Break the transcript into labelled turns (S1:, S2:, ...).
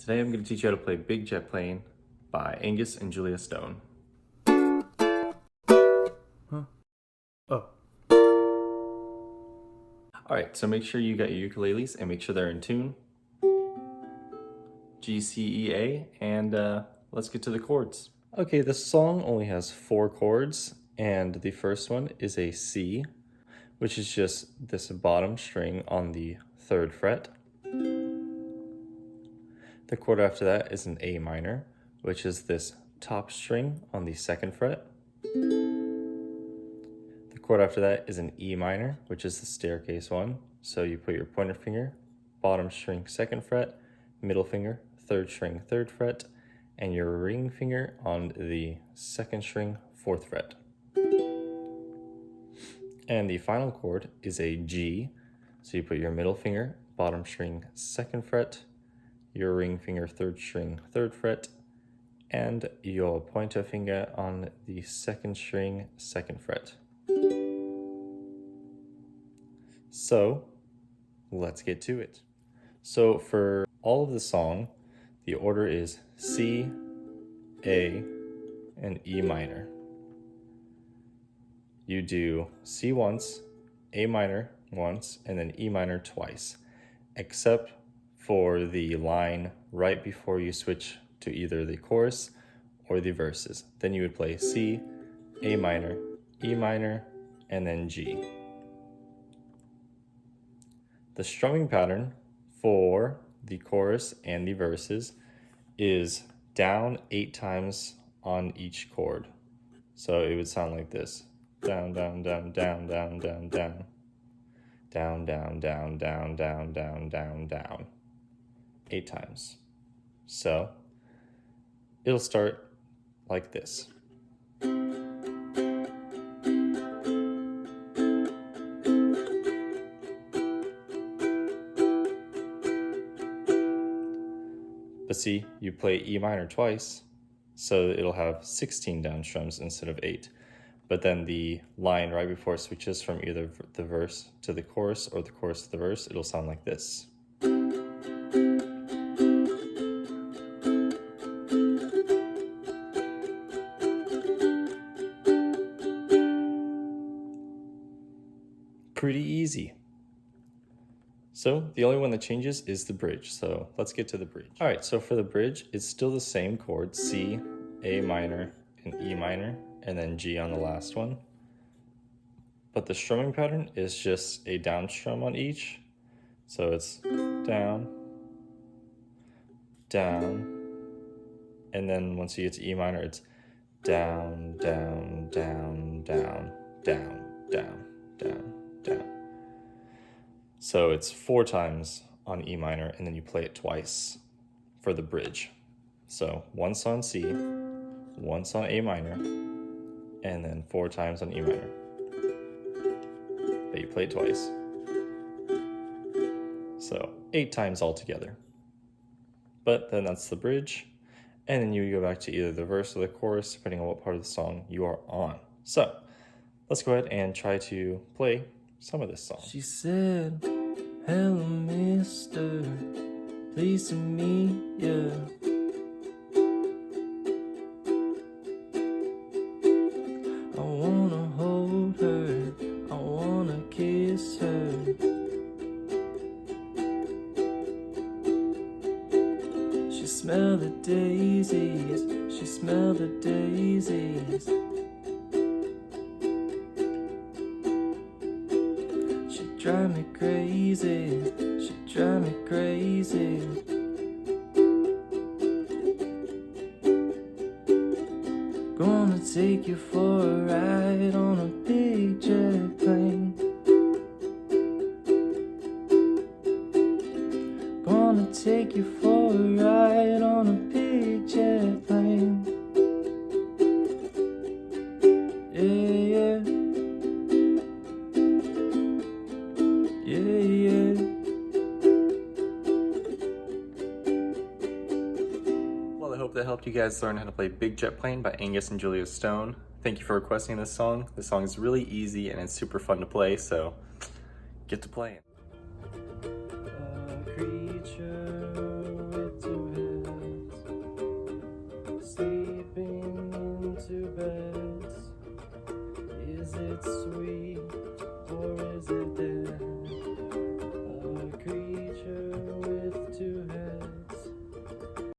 S1: Today I'm going to teach you how to play Big Jet Plane by Angus and Julia Stone. Huh? Oh. Alright, so make sure you got your ukuleles and make sure they're in tune. G, C, E, A, and let's get to the chords. Okay, this song only has 4 chords, and the first one is a C, which is just this bottom string on the 3rd fret. The chord after that is an A minor, which is this top string on the 2nd fret. The chord after that is an E minor, which is the staircase one. So you put your pointer finger, bottom string 2nd fret, middle finger, 3rd string 3rd fret, and your ring finger on the 2nd string 4th fret. And the final chord is a G. So you put your middle finger, bottom string 2nd fret, your ring finger 3rd string 3rd fret, and your pointer finger on the 2nd string 2nd fret. So let's get to it. So for all of the song, the order is C, A, and E minor. You do C once, A minor once, and then E minor twice, except for the line right before you switch to either the chorus or the verses. Then you would play C, A minor, E minor, and then G. The strumming pattern for the chorus and the verses is down 8 times on each chord. So it would sound like this. Down, down, down, down, down, down, down. Down, down, down, down, down, down, down, down. 8 times. So it'll start like this. But see, you play E minor twice, so it'll have 16 down strums instead of 8. But then the line right before it switches from either the verse to the chorus or the chorus to the verse, it'll sound like this. Pretty easy. So the only one that changes is the bridge. So let's get to the bridge. All right, so for the bridge, it's still the same chord, C, A minor, and E minor, and then G on the last one. But the strumming pattern is just a down strum on each. So it's down, down, and then once you get to E minor, it's down, down, down, down, down, down, down, down. So it's 4 times on E minor, and then you play it twice for the bridge. So once on C, once on A minor, and then 4 times on E minor. But you play it twice. So 8 times altogether. But then that's the bridge, and then you go back to either the verse or the chorus, depending on what part of the song you are on. So let's go ahead and try to play some of this song. She said, "Hello, mister, pleased to meet ya. I wanna hold her, I wanna kiss her. She smelled the daisies, she smelled the daisies. Drive me crazy, she drive me crazy. Gonna take you for a ride on a big jet plane. Gonna take you for a ride on a big jet plane. Yeah, yeah. Well, I hope that helped you guys learn how to play Big Jet Plane by Angus and Julia Stone. Thank you for requesting this song. This song is really easy and it's super fun to play, so get to playing. A creature with two heads.
S2: we, or is it this?